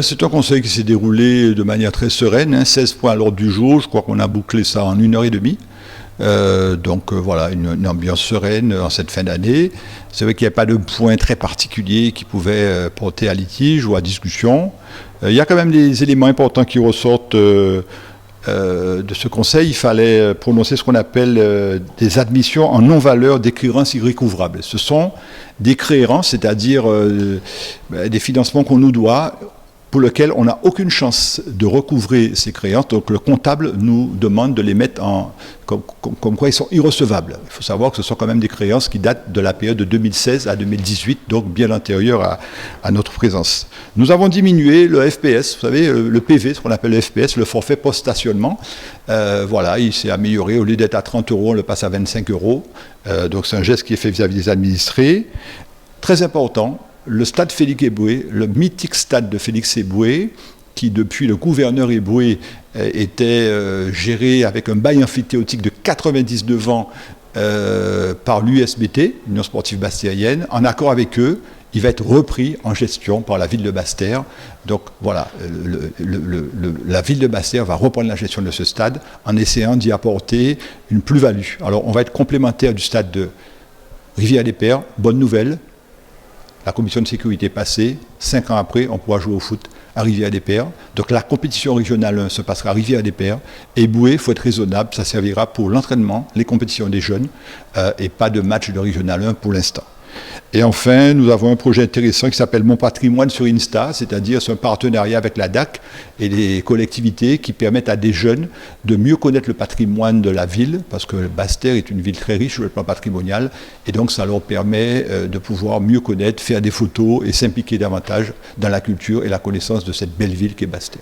C'est un conseil qui s'est déroulé de manière très sereine, hein, 16 points à l'ordre du jour, je crois qu'on a bouclé ça en 1 heure et demie. Voilà, une ambiance sereine en cette fin d'année. C'est vrai qu'il n'y a pas de point très particulier qui pouvait porter à litige ou à discussion. Il y a quand même des éléments importants qui ressortent de ce conseil. Il fallait prononcer ce qu'on appelle des admissions en non-valeur des créances irrécouvrables. Ce sont des créances, c'est-à-dire des financements qu'on nous doit, pour lequel on n'a aucune chance de recouvrer ces créances. Donc le comptable nous demande de les mettre comme quoi ils sont irrecevables. Il faut savoir que ce sont quand même des créances qui datent de la période de 2016 à 2018, donc bien antérieure à notre présence. Nous avons diminué le FPS, vous savez, le PV, ce qu'on appelle le FPS, le forfait post-stationnement. Voilà, il s'est amélioré. Au lieu d'être à 30 €, on le passe à 25 €. Donc c'est un geste qui est fait vis-à-vis des administrés. Très important, le stade Félix Éboué, le mythique stade de Félix Éboué, qui depuis le gouverneur Éboué était géré avec un bail amphithéotique de 99 ans par l'USBT, Union Sportive Bastérienne, en accord avec eux, il va être repris en gestion par la ville de Basse-Terre. Donc voilà, la ville de Basse-Terre va reprendre la gestion de ce stade en essayant d'y apporter une plus-value. Alors on va être complémentaire du stade de Rivière-des-Pères. Bonne nouvelle, la commission de sécurité est passée, 5 ans après, on pourra jouer au foot à Rivière-des-Pères. Donc la compétition régionale 1 se passera à Rivière-des-Pères. Et Boué, il faut être raisonnable, ça servira pour l'entraînement, les compétitions des jeunes, et pas de match de régional 1 pour l'instant. Et enfin, nous avons un projet intéressant qui s'appelle Mon Patrimoine sur Insta, c'est-à-dire c'est un partenariat avec la DAC et les collectivités qui permettent à des jeunes de mieux connaître le patrimoine de la ville, parce que Basse-Terre est une ville très riche sur le plan patrimonial, et donc ça leur permet de pouvoir mieux connaître, faire des photos et s'impliquer davantage dans la culture et la connaissance de cette belle ville qu'est Basse-Terre.